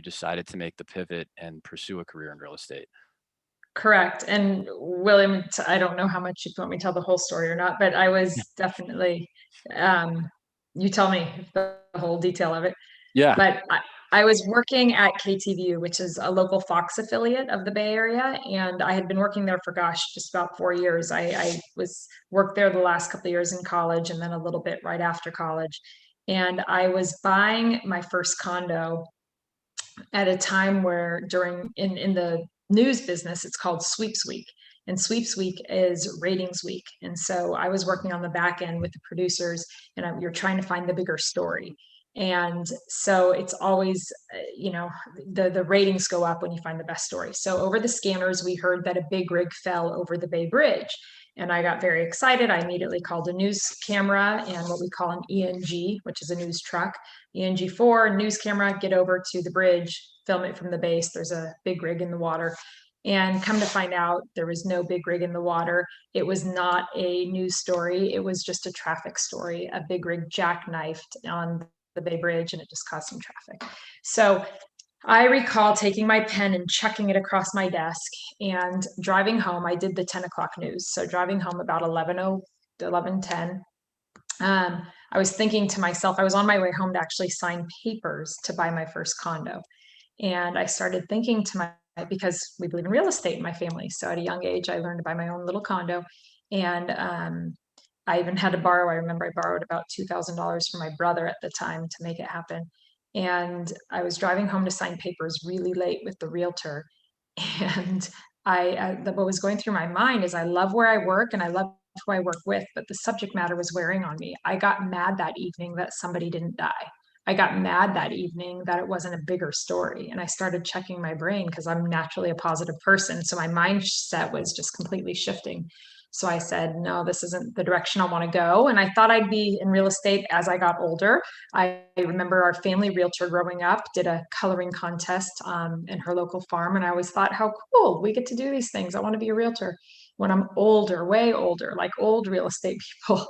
decided to make the pivot and pursue a career in real estate. Correct. And William, I don't know how much you want me to tell the whole story or not, but I was definitely, um, you tell me the whole detail of it. Yeah. But I was working at KTVU, which is a local Fox affiliate of the Bay Area, and I had been working there for gosh, just about 4 years. I was worked there the last couple of years in college, and then a little bit right after college. And I was buying my first condo at a time where during in the news business, it's called Sweeps Week. And Sweeps Week is ratings week. And so I was working on the back end with the producers, and you're trying to find the bigger story. And so it's always, the ratings go up when you find the best story. So over the scanners, we heard that a big rig fell over the Bay Bridge. And I got very excited. I immediately called a news camera and what we call an ENG, which is a news truck. ENG4, news camera, get over to the bridge, film it from the base. There's a big rig in the water. And come to find out, there was no big rig in the water. It was not a news story. It was just a traffic story. A big rig jackknifed on the Bay Bridge and it just caused some traffic. So I recall taking my pen and chucking it across my desk and driving home. I did the 10 o'clock news. So driving home about 11:10. I was thinking to myself, I was on my way home to actually sign papers to buy my first condo. And I started thinking to because we believe in real estate in my family. So at a young age, I learned to buy my own little condo. And I even had to borrow, I remember I borrowed about $2,000 from my brother at the time to make it happen. And I was driving home to sign papers really late with the realtor. And what was going through my mind is I love where I work and I love who I work with, but the subject matter was wearing on me. I got mad that evening that somebody didn't die. I got mad that evening that it wasn't a bigger story. And I started checking my brain because I'm naturally a positive person. So my mindset was just completely shifting. So I said, no, this isn't the direction I want to go. And I thought I'd be in real estate as I got older. I remember our family realtor growing up did a coloring contest in her local farm. And I always thought, how cool, we get to do these things. I want to be a realtor when I'm older, way older, like old real estate people.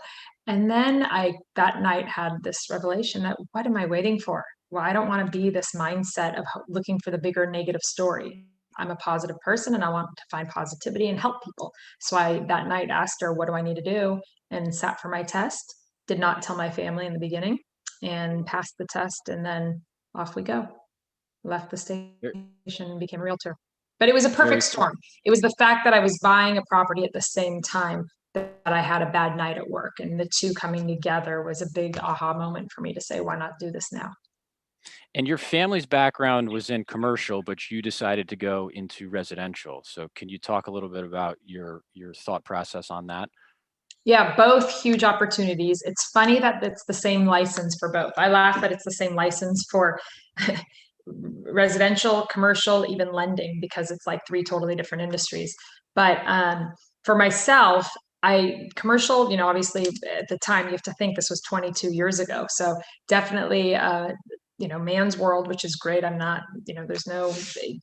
And then I that night had this revelation that what am I waiting for? Well, I don't want to be this mindset of looking for the bigger negative story. I'm a positive person and I want to find positivity and help people. So I that night asked her, what do I need to do? And sat for my test. Did not tell my family in the beginning and passed the test. And then off we go. Left the station Very, and became a realtor. But it was a perfect very cool. storm. It was the fact that I was buying a property at the same time that I had a bad night at work. And the two coming together was a big aha moment for me to say, why not do this now? And your family's background was in commercial, but you decided to go into residential. So can you talk a little bit about your thought process on that? Yeah, both huge opportunities. It's funny that it's the same license for both. I laugh that it's the same license for residential, commercial, even lending, because it's like three totally different industries. But for myself, I commercial, obviously at the time you have to think this was 22 years ago. So definitely, man's world, which is great. I'm not, there's no,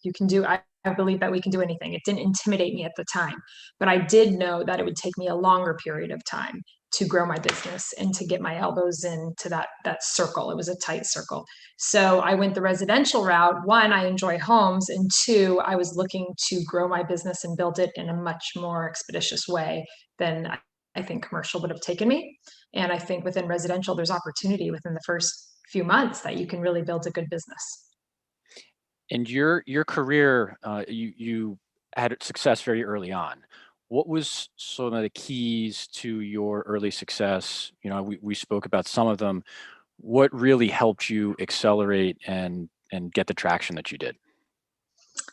you can do, I believe that we can do anything. It didn't intimidate me at the time, but I did know that it would take me a longer period of time to grow my business and to get my elbows into that circle. It was a tight circle. So I went the residential route. One, I enjoy homes, and two, I was looking to grow my business and build it in a much more expeditious way than I think commercial would have taken me. And I think within residential, there's opportunity within the first few months that you can really build a good business. And your career, you had success very early on. What was some of the keys to your early success? We spoke about some of them. What really helped you accelerate and get the traction that you did?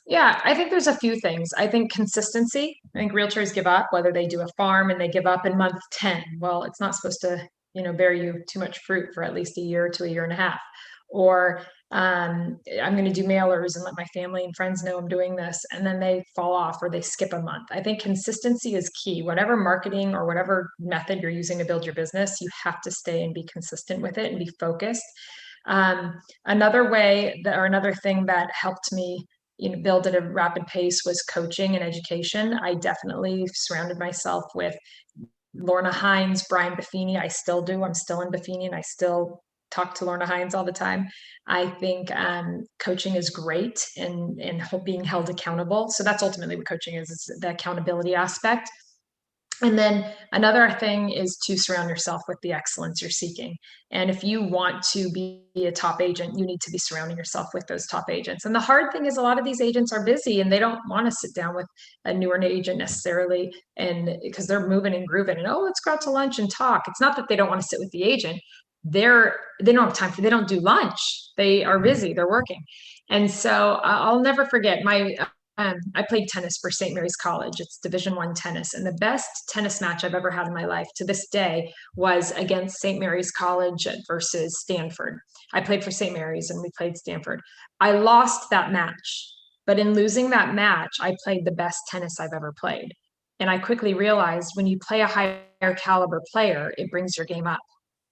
Yeah, I think there's a few things. I think consistency. I think realtors give up, whether they do a farm and they give up in month 10. Well, it's not supposed to, bear you too much fruit for at least a year to a year and a half. Or I'm going to do mailers and let my family and friends know I'm doing this, and then they fall off or they skip a month. I think consistency is key. Whatever marketing or whatever method you're using to build your business, you have to stay and be consistent with it and be focused. Another way that, or another thing that helped me build at a rapid pace was coaching and education. I definitely surrounded myself with Lorna Hines, Brian Buffini. I still do. I'm still in Buffini and I still talk to Lorna Hines all the time. I think coaching is great and being held accountable. So that's ultimately what coaching is the accountability aspect. And then another thing is to surround yourself with the excellence you're seeking. And if you want to be a top agent, you need to be surrounding yourself with those top agents. And the hard thing is a lot of these agents are busy and they don't want to sit down with a newer agent necessarily, and because they're moving and grooving and, oh, let's go out to lunch and talk. It's not that they don't want to sit with the agent. They don't have time they don't do lunch. They are busy, they're working. And so I'll never forget I played tennis for St. Mary's College. It's Division I tennis. And the best tennis match I've ever had in my life to this day was against St. Mary's College versus Stanford. I played for St. Mary's and we played Stanford. I lost that match, but in losing that match, I played the best tennis I've ever played. And I quickly realized when you play a higher caliber player, it brings your game up.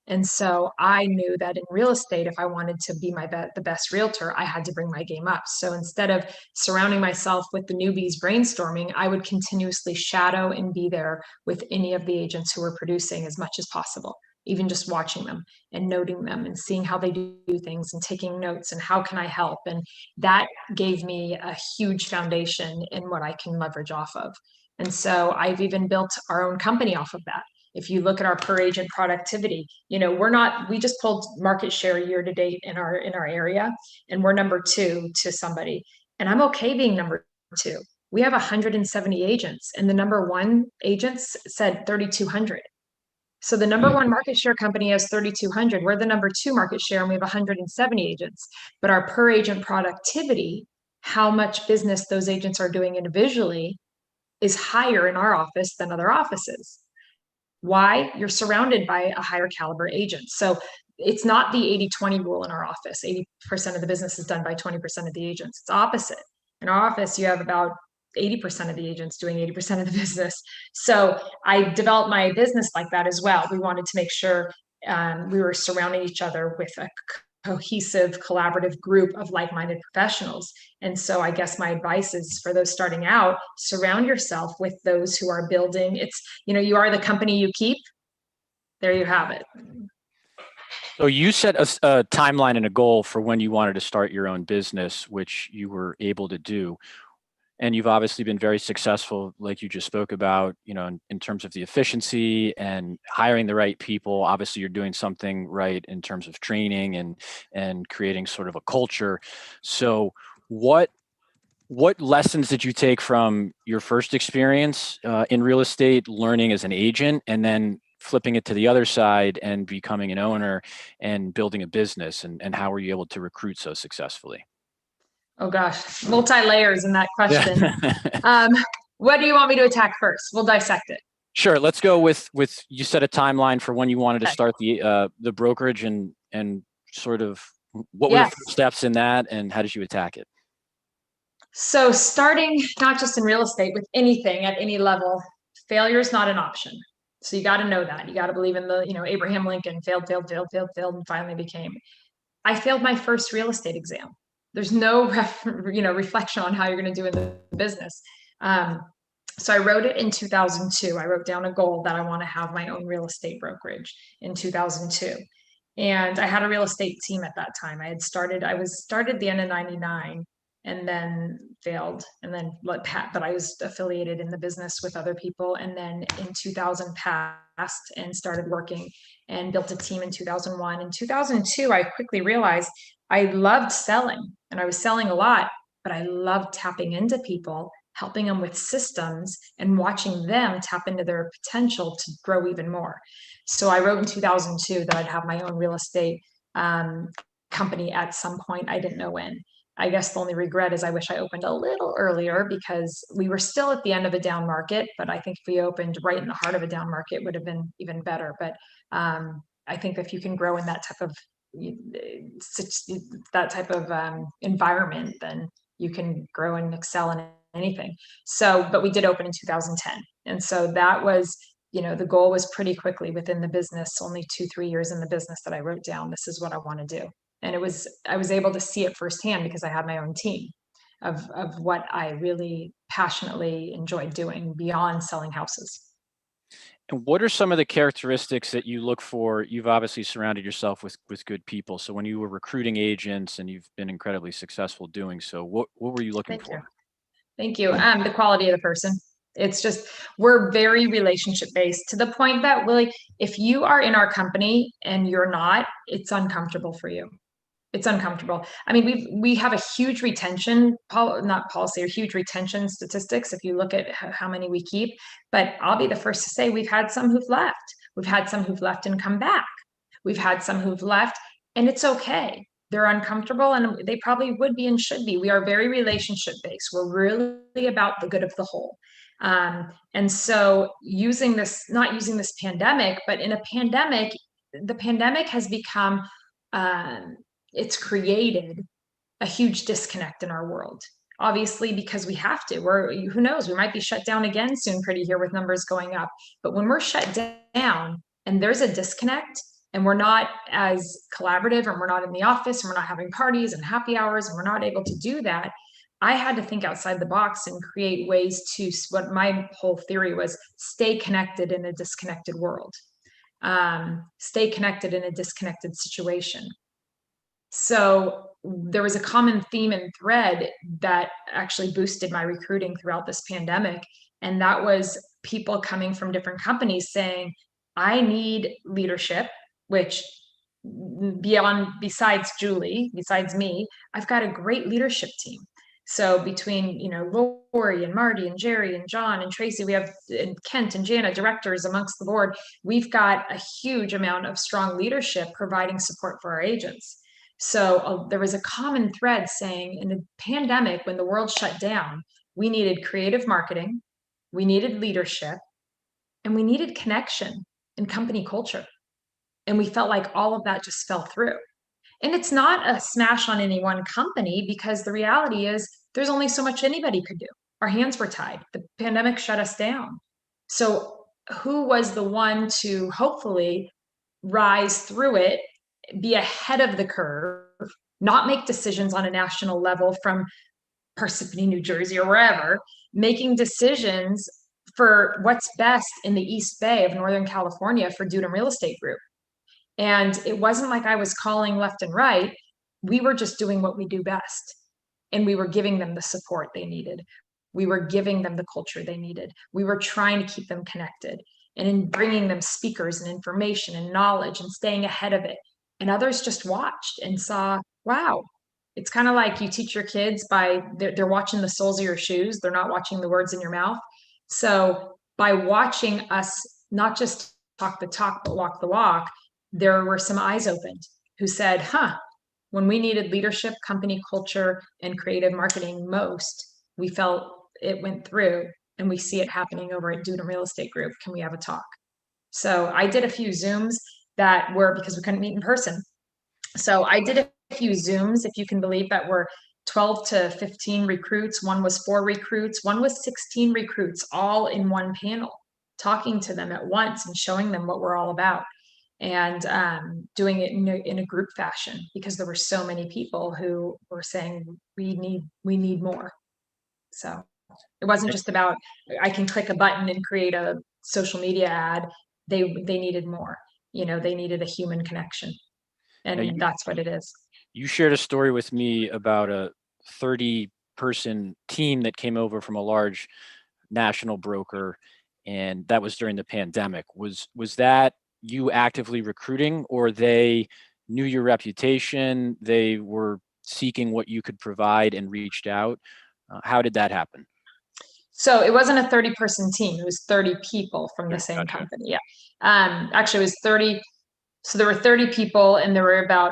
And so I knew that in real estate, if I wanted to be the best realtor, I had to bring my game up. So instead of surrounding myself with the newbies brainstorming, I would continuously shadow and be there with any of the agents who were producing as much as possible, even just watching them and noting them and seeing how they do things and taking notes and how can I help. And that gave me a huge foundation in what I can leverage off of. And so I've even built our own company off of that. If you look at our per agent productivity, we just pulled market share year to date in our area, and we're number 2 to somebody. And I'm okay being number 2. We have 170 agents, and the number 1 agents said 3,200. So the number 1 market share company has 3,200. We're the number 2 market share, and we have 170 agents. But our per agent productivity, how much business those agents are doing individually, is higher in our office than other offices. Why? You're surrounded by a higher caliber agent. So it's not the 80-20 rule in our office. 80% of the business is done by 20% of the agents. It's opposite. In our office, you have about 80% of the agents doing 80% of the business. So I developed my business like that as well. We wanted to make sure we were surrounding each other with a cohesive, collaborative group of like-minded professionals. And so I guess my advice is for those starting out, surround yourself with those who are building. You are the company you keep. There you have it. So you set a timeline and a goal for when you wanted to start your own business, which you were able to do. And you've obviously been very successful, like you just spoke about, in terms of the efficiency and hiring the right people. Obviously, you're doing something right in terms of training and creating sort of a culture. So what lessons did you take from your first experience in real estate, learning as an agent, and then flipping it to the other side and becoming an owner and building a business? And how were you able to recruit so successfully? Oh gosh, multi-layers in that question. Yeah. What do you want me to attack first? We'll dissect it. Sure. Let's go with you set a timeline for when you wanted to start the brokerage and sort of what were the first steps in that and how did you attack it? So starting not just in real estate, with anything at any level, failure is not an option. So you got to know that. You got to believe in Abraham Lincoln failed, and finally became. I failed my first real estate exam. There's no reflection on how you're going to do in the business. So I wrote it in 2002. I wrote down a goal that I want to have my own real estate brokerage in 2002. And I had a real estate team at that time. I started the end of 99 and then failed and then but I was affiliated in the business with other people. And then in 2000 passed and started working and built a team in 2001. In 2002, I quickly realized I loved selling and I was selling a lot, but I loved tapping into people, helping them with systems and watching them tap into their potential to grow even more. So I wrote in 2002 that I'd have my own real estate company at some point. I didn't know when. I guess the only regret is I wish I opened a little earlier because we were still at the end of a down market. But I think if we opened right in the heart of a down market, it would have been even better. But I think if you can grow in that type of environment, then you can grow and excel in anything. So, but we did open in 2010. And so that was, the goal was pretty quickly within the business, only 2-3 years in the business, that I wrote down, this is what I want to do. And I was able to see it firsthand because I had my own team of what I really passionately enjoyed doing beyond selling houses. And what are some of the characteristics that you look for? You've obviously surrounded yourself with good people. So when you were recruiting agents, and you've been incredibly successful doing so, what were you looking Thank you. for? Thank you. The quality of the person. It's just, we're very relationship based to the point that, Willie, if you are in our company and you're not, it's uncomfortable for you. It's uncomfortable. I mean, we have a huge retention, not policy, or huge retention statistics if you look at how many we keep. But I'll be the first to say we've had some who've left. We've had some who've left and come back. We've had some who've left, and it's okay. They're uncomfortable, and they probably would be and should be. We are very relationship based. We're really about the good of the whole. And so not using this pandemic, but in a pandemic, the pandemic has become, it's created a huge disconnect in our world. Obviously, because we have to. Who knows, we might be shut down again soon, pretty here, with numbers going up. But when we're shut down and there's a disconnect, and we're not as collaborative, and we're not in the office, and we're not having parties and happy hours, and we're not able to do that, I had to think outside the box and create ways to, what my whole theory was, stay connected in a disconnected world. Stay connected in a disconnected situation. So there was a common theme and thread that actually boosted my recruiting throughout this pandemic. And that was people coming from different companies saying, I need leadership, which besides Julie, besides me, I've got a great leadership team. So between, Lori and Marty and Jerry and John and Tracy, we have, and Kent and Jana, directors amongst the board, we've got a huge amount of strong leadership providing support for our agents. So there was a common thread saying, in the pandemic, when the world shut down, we needed creative marketing, we needed leadership, and we needed connection and company culture. And we felt like all of that just fell through. And it's not a smash on any one company, because the reality is there's only so much anybody could do. Our hands were tied. The pandemic shut us down. So who was the one to hopefully rise through it, be ahead of the curve, not make decisions on a national level from Parsippany, New Jersey, or wherever, making decisions for what's best in the East Bay of Northern California for Dudum Real Estate Group? And it wasn't like I was calling left and right. We were just doing what we do best. And we were giving them the support they needed. We were giving them the culture they needed. We were trying to keep them connected, and in bringing them speakers and information and knowledge and staying ahead of it. And others just watched and saw, wow. It's kind of like you teach your kids by, they're watching the soles of your shoes. They're not watching the words in your mouth. So by watching us not just talk the talk, but walk the walk, there were some eyes opened who said, when we needed leadership, company culture, and creative marketing most, we felt it went through, and we see it happening over at Dudum Real Estate Group. Can we have a talk? So I did a few Zooms that were, because we couldn't meet in person. So I did a few Zooms, if you can believe, that were 12 to 15 recruits. One was 4 recruits. One was 16 recruits, all in one panel, talking to them at once and showing them what we're all about. And doing it in a group fashion, because there were so many people who were saying, we need more. So it wasn't just about, I can click a button and create a social media ad. They needed more. They needed a human connection, and that's what it is. You shared a story with me about a 30-person team that came over from a large national broker, and that was during the pandemic. Was that you actively recruiting, or they knew your reputation, they were seeking what you could provide and reached out? How did that happen? So it wasn't a 30-person team. It was 30 people from the same company. Yeah. Actually, it was 30. So there were 30 people, and there were about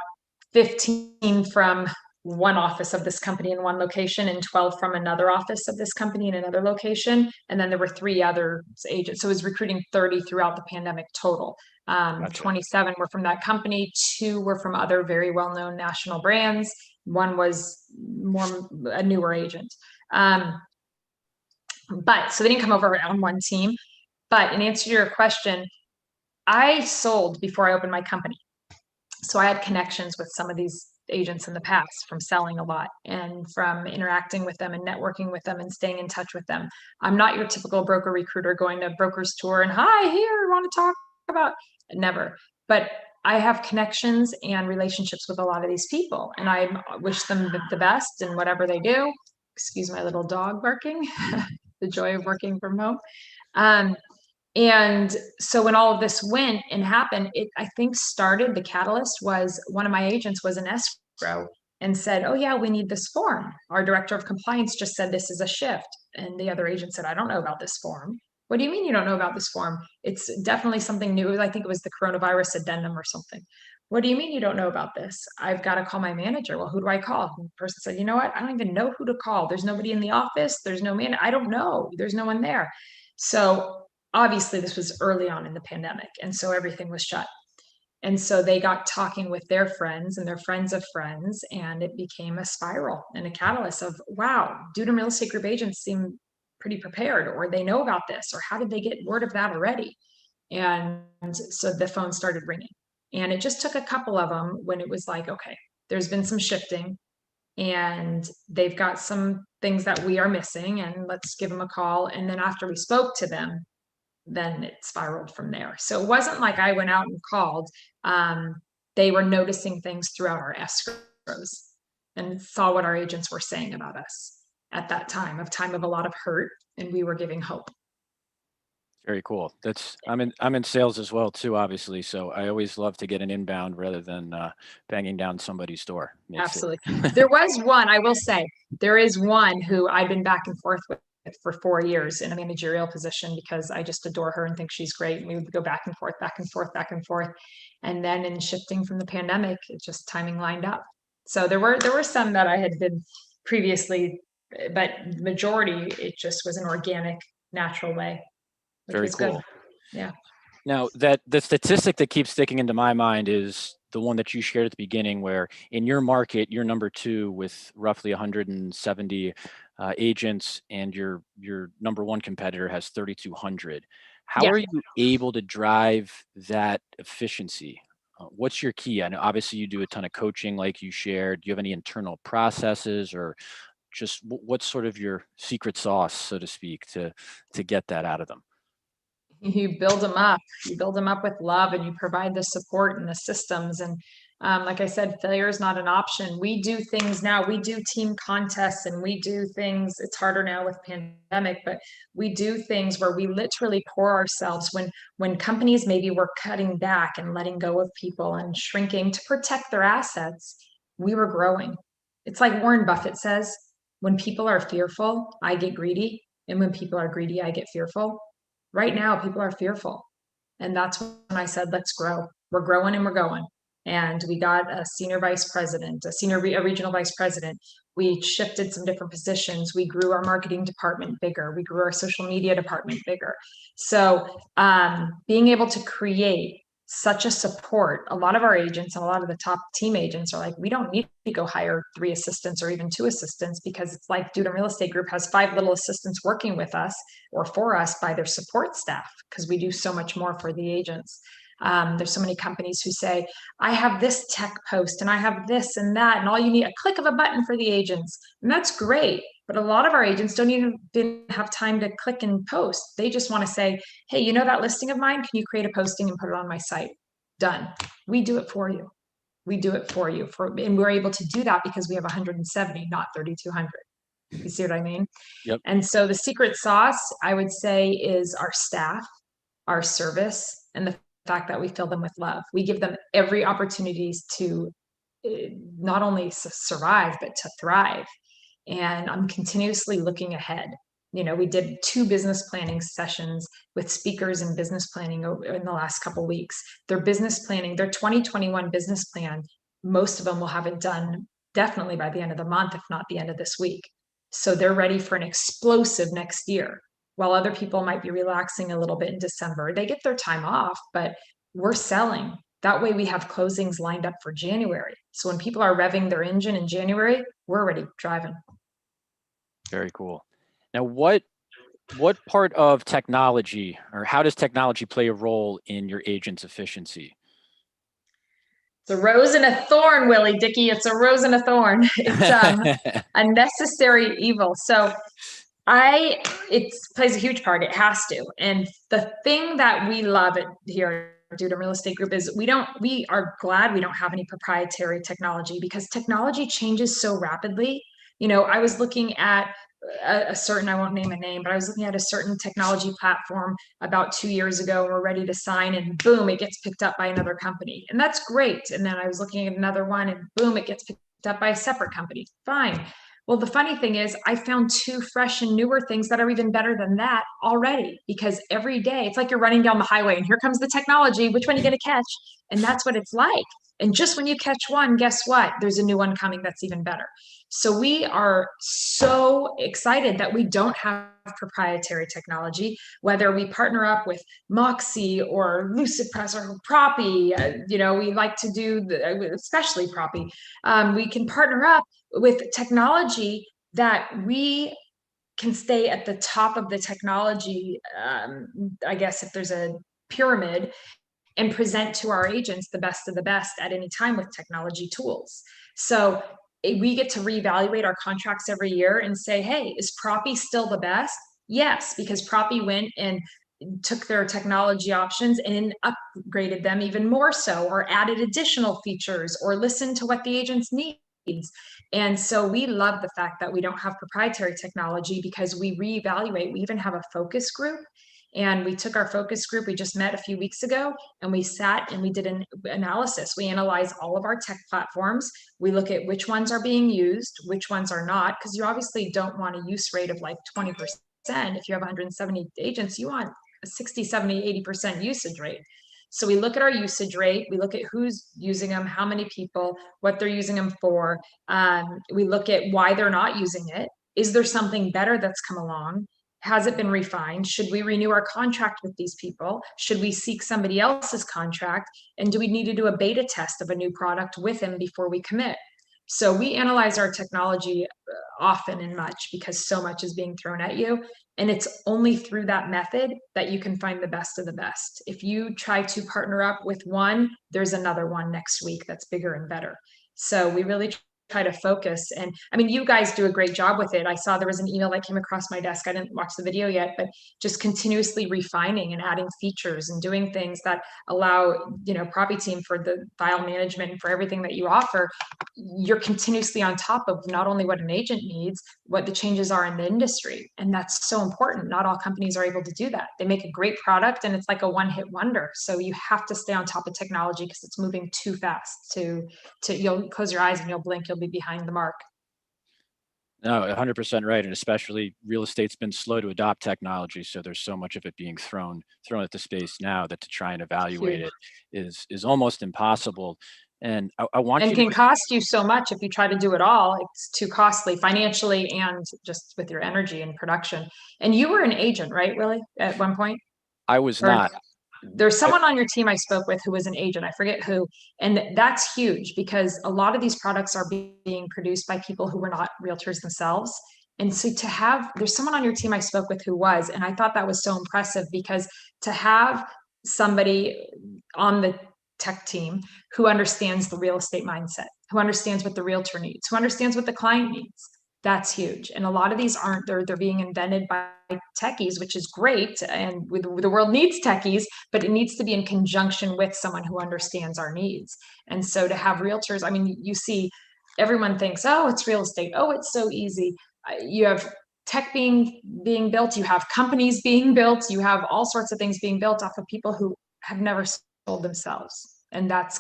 15 from one office of this company in one location, and 12 from another office of this company in another location. And then there were 3 other agents. So it was recruiting 30 throughout the pandemic total. 27 were from that company. 2 were from other very well-known national brands. 1 was more a newer agent. But so they didn't come over on one team. But in answer to your question, I sold before I opened my company. So I had connections with some of these agents in the past from selling a lot and from interacting with them and networking with them and staying in touch with them. I'm not your typical broker recruiter going to broker's tour and hi, here, want to talk about, never. But I have connections and relationships with a lot of these people, and I wish them the best in whatever they do. Excuse my little dog barking, the joy of working from home. And so when all of this went and happened, it, I think, started, the catalyst was one of my agents was an escrow and said, oh yeah, we need this form. Our director of compliance just said this is a shift. And the other agent said, I don't know about this form. What do you mean you don't know about this form? It's definitely something new. I think it was the coronavirus addendum or something. What do you mean you don't know about this? I've got to call my manager. Well, who do I call? And the person said, you know what? I don't even know who to call. There's nobody in the office. There's no man. I don't know. There's no one there. So obviously this was early on in the pandemic, and so everything was shut. And so they got talking with their friends and their friends of friends, and it became a spiral and a catalyst of, wow, Dudum Real Estate Group agents seem pretty prepared, or they know about this, or how did they get word of that already? And so the phone started ringing, and it just took a couple of them when it was like, okay, there's been some shifting and they've got some things that we are missing, and let's give them a call. And then after we spoke to them, then it spiraled from there. So it wasn't like I went out and called. They were noticing things throughout our escrows and saw what our agents were saying about us at that time of a lot of hurt, and we were giving hope. Very cool. That's I'm in sales as well too, obviously. So I always love to get an inbound rather than banging down somebody's door. Makes it. Absolutely. There was one, I will say, there is one who I've been back and forth with for 4 years in a managerial position because I just adore her and think she's great. And we would go back and forth, back and forth, back and forth. And then in shifting from the pandemic, it just timing lined up. So there were some that I had been previously, but majority, it just was an organic, natural way, which Very was good. cool. Yeah. Now, that the statistic that keeps sticking into my mind is the one that you shared at the beginning, where in your market, you're number two with roughly 170 agents, and your number one competitor has 3,200. How Yeah. are you able to drive that efficiency? What's your key? I know obviously you do a ton of coaching, like you shared. Do you have any internal processes, or just what's sort of your secret sauce, so to speak, to get that out of them? You build them up. You build them up with love, and you provide the support and the systems. And like I said, failure is not an option. We do things now. We do team contests, and we do things. It's harder now with pandemic, but we do things where we literally pour ourselves when companies maybe were cutting back and letting go of people and shrinking to protect their assets. We were growing. It's like Warren Buffett says, when people are fearful, I get greedy. And when people are greedy, I get fearful. Right now, people are fearful. And that's when I said, let's grow. We're growing and we're going. And we got a senior vice president, a regional vice president. We shifted some different positions. We grew our marketing department bigger. We grew our social media department bigger. So being able to create such a support, a lot of our agents and a lot of the top team agents are like, we don't need to go hire 3 assistants or even 2 assistants, because it's like Dudum Real Estate Group has 5 little assistants working with us or for us by their support staff, because we do so much more for the agents. There's so many companies who say, I have this tech post and I have this and that, and all you need a click of a button for the agents. And that's great. But a lot of our agents don't even have time to click and post. They just want to say, hey, you know that listing of mine? Can you create a posting and put it on my site? Done. We do it for you. We do it for you. And we're able to do that because we have 170, not 3,200. You see what I mean? Yep. And so the secret sauce, I would say, is our staff, our service, and the fact that we fill them with love. We give them every opportunities to not only survive, but to thrive. And I'm continuously looking ahead. You know, we did 2 business planning sessions with speakers in business planning in the last couple of weeks. Their business planning, their 2021 business plan, most of them will have it done definitely by the end of the month, if not the end of this week. So they're ready for an explosive next year. While other people might be relaxing a little bit in December, they get their time off, but we're selling. That way we have closings lined up for January. So when people are revving their engine in January, we're already driving. Very cool. Now, what part of technology, or how does technology play a role in your agent's efficiency? It's a rose and a thorn, Willie Dickey. It's a rose and a thorn. It's a necessary evil. So I it plays a huge part. It has to. And the thing that we love it here at Dude Real Estate Group is we are glad we don't have any proprietary technology because technology changes so rapidly. I was looking at a certain, I won't name a name, but I was looking at a certain technology platform about 2 years ago. And we're ready to sign, and boom, it gets picked up by another company. And that's great. And then I was looking at another one, and boom, it gets picked up by a separate company. Fine. Well, the funny thing is, I found two fresh and newer things that are even better than that already because every day it's like you're running down the highway and here comes the technology. Which one are you going to catch? And that's what it's like. And just when you catch one, guess what? There's a new one coming that's even better. So we are so excited that we don't have proprietary technology, whether we partner up with Moxie or LucidPress or Propy. We like to do, especially Propy. We can partner up with technology that we can stay at the top of the technology. I guess if there's a pyramid, and present to our agents the best of the best at any time with technology tools. So we get to reevaluate our contracts every year and say, hey, is Propy still the best? Yes, because Propy went and took their technology options and upgraded them even more so, or added additional features, or listened to what the agents need. And so we love the fact that we don't have proprietary technology because we reevaluate. We even have a focus group, and we took our focus group. We just met a few weeks ago, and we sat and we did an analysis. We analyze all of our tech platforms. We look at which ones are being used, which ones are not, because you obviously don't want a use rate of like 20%. If you have 170 agents, you want a 60, 70, 80% usage rate. So we look at our usage rate, we look at who's using them, how many people, what they're using them for. We look at why they're not using it. Is there something better that's come along? Has it been refined? Should we renew our contract with these people? Should we seek somebody else's contract? And do we need to do a beta test of a new product with them before we commit? So we analyze our technology often and much because so much is being thrown at you. And it's only through that method that you can find the best of the best. If you try to partner up with one, there's another one next week that's bigger and better. So we really try to focus. And I mean, you guys do a great job with it. I saw there was an email that came across my desk. I didn't watch the video yet, but just continuously refining and adding features and doing things that allow, Propy Team for the file management and for everything that you offer. You're continuously on top of not only what an agent needs, what the changes are in the industry. And that's so important. Not all companies are able to do that. They make a great product and it's like a one-hit wonder. So you have to stay on top of technology because it's moving too fast to you'll close your eyes and you'll blink, you'll be behind the mark. No, 100% right, and especially real estate's been slow to adopt technology, so there's so much of it being thrown at the space now that to try and evaluate Huge. it is almost impossible. And I want And you to can just cost you so much if you try to do it all. It's too costly financially and just with your energy and production. And you were an agent, right, Willie, at one point? I was Or not. there's I someone on your team I spoke with who was an agent. I forget who. And that's huge because a lot of these products are being produced by people who were not realtors themselves. And so there's someone on your team I spoke with who was, and I thought that was so impressive because to have somebody on the tech team who understands the real estate mindset, who understands what the realtor needs, who understands what the client needs, that's huge. And a lot of these aren't, they're being invented by techies, which is great. And the world needs techies, but it needs to be in conjunction with someone who understands our needs. And so to have realtors, I mean, you see, everyone thinks, oh, it's real estate. Oh, it's so easy. You have tech being built, you have companies being built, you have all sorts of things being built off of people who have never sold themselves. And that's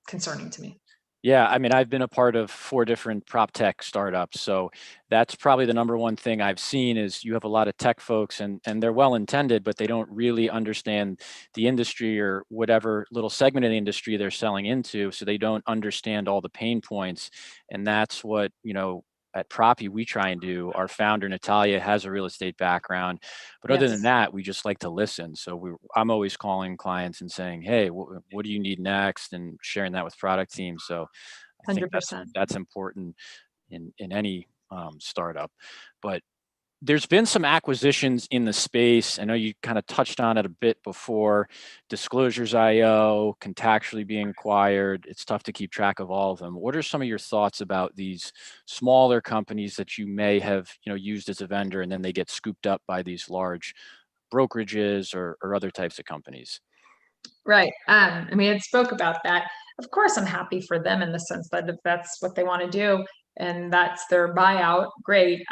concerning to me. Yeah, I mean, I've been a part of 4 different prop tech startups, so that's probably the number one thing I've seen is you have a lot of tech folks and they're well intended, but they don't really understand the industry or whatever little segment of the industry they're selling into, so they don't understand all the pain points. And that's what, at Propy we try and do. Our founder Natalia has a real estate background, but other than Yes, that, we just like to listen. So I'm always calling clients and saying, "Hey, what do you need next?" and sharing that with product teams. So I think that's 100%. that's important in any startup. But There's been some acquisitions in the space. I know you kind of touched on it a bit before. Disclosures IO, Contactually being acquired. It's tough to keep track of all of them. What are some of your thoughts about these smaller companies that you may have, used as a vendor, and then they get scooped up by these large brokerages or other types of companies? Right. I mean, it spoke about that. Of course, I'm happy for them in the sense that if that's what they want to do and that's their buyout, great.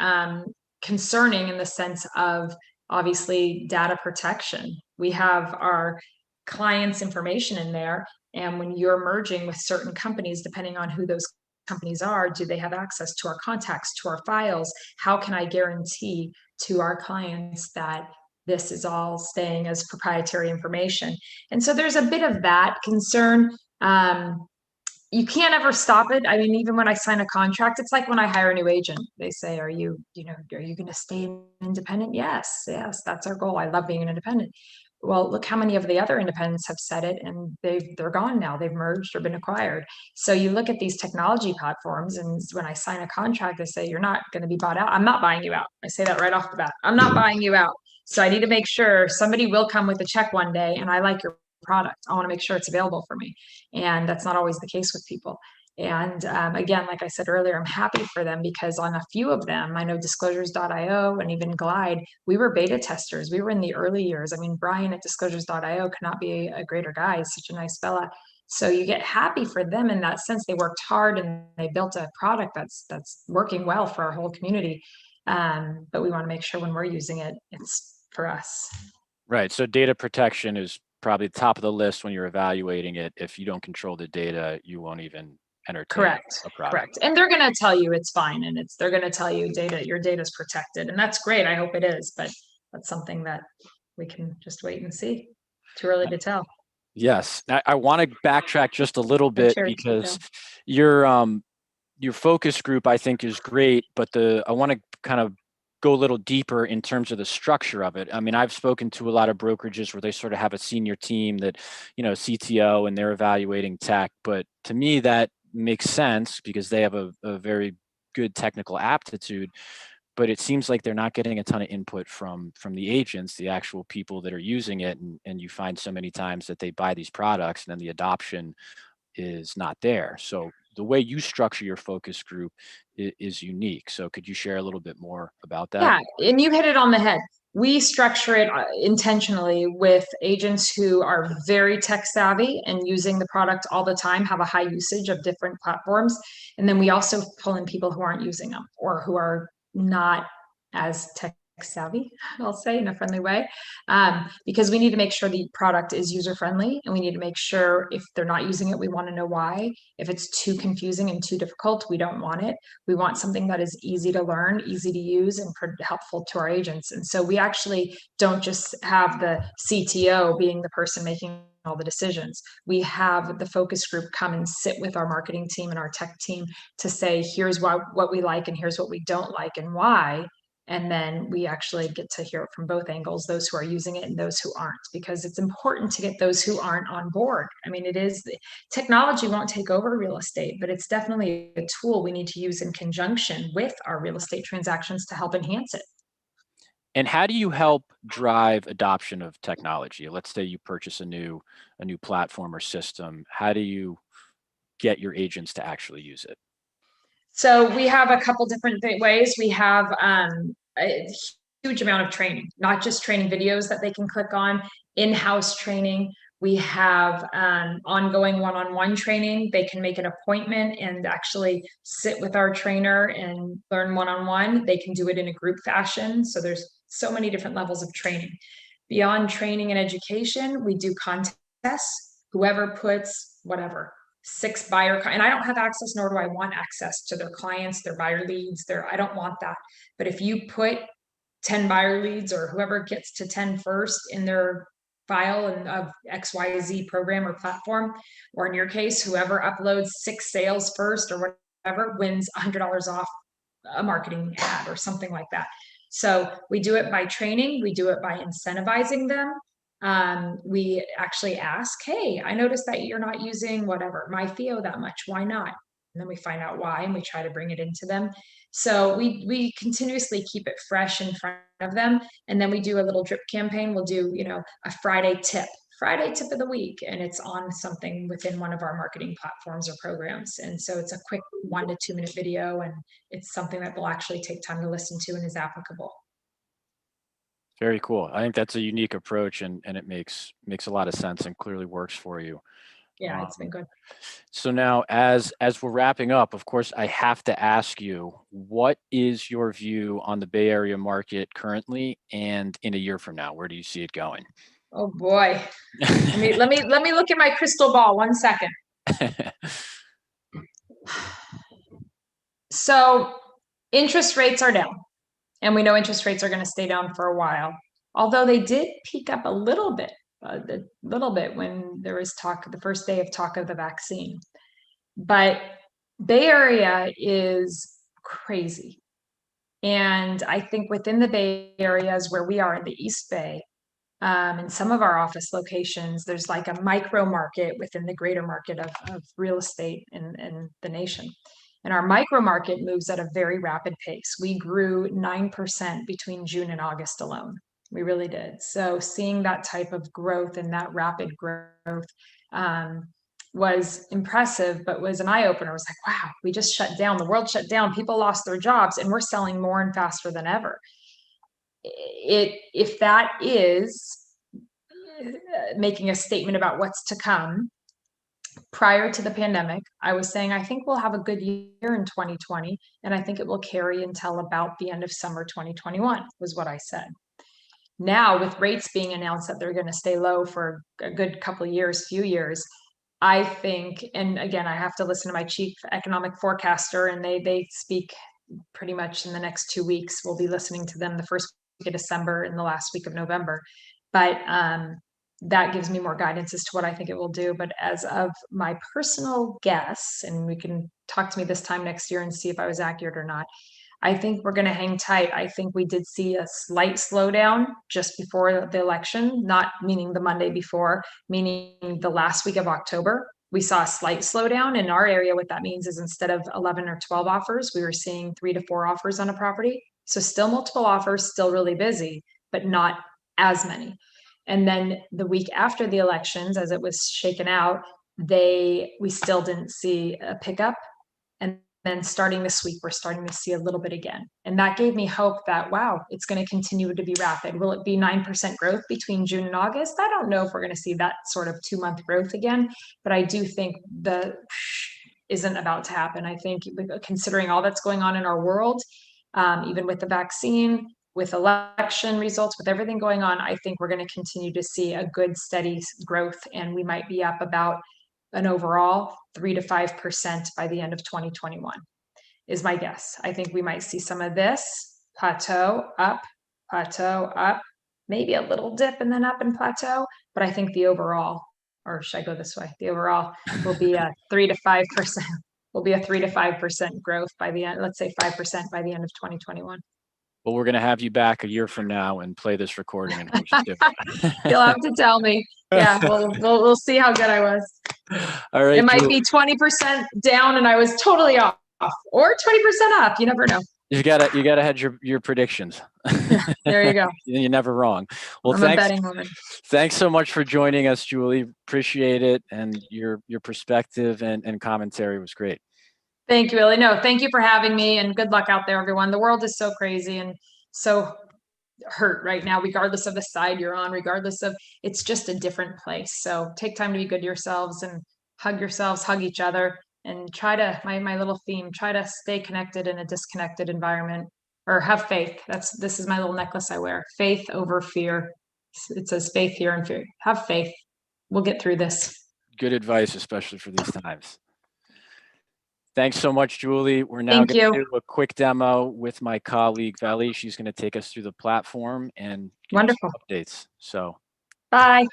Concerning in the sense of obviously data protection. We have our clients' information in there, and when you're merging with certain companies, depending on who those companies are, do they have access to our contacts, to our files? How can I guarantee to our clients that this is all staying as proprietary information? And so there's a bit of that concern. You can't ever stop it. I mean, even when I sign a contract, it's like when I hire a new agent. They say, "Are you, are you going to stay independent?" Yes, yes, that's our goal. I love being an independent. Well, look how many of the other independents have said it, and they're gone now. They've merged or been acquired. So you look at these technology platforms, and when I sign a contract, they say you're not going to be bought out. I'm not buying you out. I say that right off the bat. I'm not buying you out. So I need to make sure somebody will come with a check one day, and I like your product. I want to make sure it's available for me, and that's not always the case with people. And again, like I said earlier, I'm happy for them because on a few of them, I know Disclosures.io and even Glide, we were beta testers. We were in the early years. I mean, Brian at Disclosures.io could not be a greater guy. He's such a nice fella. So you get happy for them in that sense. They worked hard and they built a product that's working well for our whole community. But we want to make sure when we're using it, it's for us. Right. So data protection is probably the top of the list when you're evaluating it. If you don't control the data, you won't even entertain Correct. a product. Correct. And they're going to tell you it's fine, and they're going to tell you your data is protected, and that's great. I hope it is, but that's something that we can just wait and see. Too early to tell. Yes. I want to backtrack just a little Oh, bit sure. because your focus group, I think, is great, but I want to kind of go a little deeper in terms of the structure of it. I mean, I've spoken to a lot of brokerages where they sort of have a senior team that, CTO, and they're evaluating tech. But to me, that makes sense because they have a very good technical aptitude. But it seems like they're not getting a ton of input from the agents, the actual people that are using it. And you find so many times that they buy these products and then the adoption is not there. So the way you structure your focus group is unique. So could you share a little bit more about that? Yeah, and you hit it on the head. We structure it intentionally with agents who are very tech savvy and using the product all the time, have a high usage of different platforms. And then we also pull in people who aren't using them or who are not as tech savvy, I'll say in a friendly way, because we need to make sure the product is user friendly, and we need to make sure if they're not using it, we want to know why. If it's too confusing and too difficult, we don't want it. We want something that is easy to learn, easy to use, and helpful to our agents. And so we actually don't just have the CTO being the person making all the decisions. We have the focus group come and sit with our marketing team and our tech team to say, here's what we like and here's what we don't like and why. And then we actually get to hear it from both angles, those who are using it and those who aren't, because it's important to get those who aren't on board. I mean, technology won't take over real estate, but it's definitely a tool we need to use in conjunction with our real estate transactions to help enhance it. And how do you help drive adoption of technology? Let's say you purchase a new platform or system. How do you get your agents to actually use it? So we have a couple different ways. We have a huge amount of training, not just training videos that they can click on, in-house training. We have ongoing one-on-one training. They can make an appointment and actually sit with our trainer and learn one-on-one. They can do it in a group fashion. So there's so many different levels of training. Beyond training and education, we do contests. Whoever puts whatever 6 buyer, and I don't have access, nor do I want access to their clients, their buyer leads, I don't want that. But if you put 10 buyer leads or whoever gets to 10 first in their file and of XYZ program or platform, or in your case, whoever uploads 6 sales first or whatever wins $100 off a marketing ad or something like that. So we do it by training, we do it by incentivizing them. We actually ask, hey, I noticed that you're not using whatever, my FIO that much. Why not? And then we find out why and we try to bring it into them. So we continuously keep it fresh in front of them. And then we do a little drip campaign. We'll do, a Friday tip of the week, and it's on something within one of our marketing platforms or programs. And so it's a quick 1 to 2 minute video, and it's something that they'll actually take time to listen to and is applicable. Very cool. I think that's a unique approach, and it makes a lot of sense and clearly works for you. Yeah, it's been good. So now, as we're wrapping up, of course, I have to ask you, what is your view on the Bay Area market currently, and in a year from now, where do you see it going? Oh boy. Let me look at my crystal ball 1 second. So interest rates are down, and we know interest rates are going to stay down for a while. Although they did peak up a little bit when there was the first day of talk of the vaccine. But Bay Area is crazy. And I think within the Bay Areas where we are in the East Bay, in some of our office locations, there's like a micro market within the greater market of real estate in the nation. And our micro market moves at a very rapid pace. We grew 9% between June and August alone. We really did. So seeing that type of growth and that rapid growth was impressive, but was an eye opener. It was like, wow, we just shut down. The world shut down. People lost their jobs, and we're selling more and faster than ever. If that is making a statement about what's to come, prior to the pandemic, I was saying, I think we'll have a good year in 2020, and I think it will carry until about the end of summer 2021, was what I said. Now, with rates being announced that they're going to stay low for a good couple of years, few years, I think, and again, I have to listen to my chief economic forecaster, and they speak pretty much in the next 2 weeks. We'll be listening to them the first week of December and the last week of November. But that gives me more guidance as to what I think it will do. But as of my personal guess, and we can talk to me this time next year and see if I was accurate or not, I think we're going to hang tight. I think we did see a slight slowdown just before the election, not meaning the Monday before, meaning the last week of October. We saw a slight slowdown in our area. What that means is instead of 11 or 12 offers, we were seeing 3 to 4 offers on a property. So still multiple offers, still really busy, but not as many. And then the week after the elections, as it was shaken out, we still didn't see a pickup. And then starting this week, we're starting to see a little bit again. And that gave me hope that, wow, it's going to continue to be rapid. Will it be 9% growth between June and August? I don't know if we're going to see that sort of 2-month growth again, but I do think the isn't about to happen. I think considering all that's going on in our world, even with the vaccine, with election results, with everything going on, I think we're going to continue to see a good steady growth, and we might be up about an overall 3 to 5% by the end of 2021 is my guess. I think we might see some of this plateau up, maybe a little dip and then up and plateau. But I think the overall, or should I go this way? The overall will be a 3 to 5%. Will be a 3 to 5% growth by the end. Let's say 5% by the end of 2021. Well, we're going to have you back a year from now and play this recording and hope it's different. You'll have to tell me. Yeah, we'll see how good I was. All right. It might be 20% down and I was totally off, or 20% up. You never know. You gotta have your predictions. Yeah, there you go. You're never wrong. Well, I'm a betting woman. Thanks so much for joining us, Julie. Appreciate it, and your perspective and commentary was great. Thank you, Willie. No, thank you for having me, and good luck out there, everyone. The world is so crazy and so hurt right now, regardless of the side you're on, it's just a different place. So take time to be good to yourselves and hug yourselves, hug each other, and try to, my little theme, try to stay connected in a disconnected environment, or have faith. This is my little necklace I wear. Faith over fear. It says faith here and fear. Have faith. We'll get through this. Good advice, especially for these times. Thanks so much, Julie. We're now going to do a quick demo with my colleague, Vali. She's going to take us through the platform and wonderful updates. So, bye.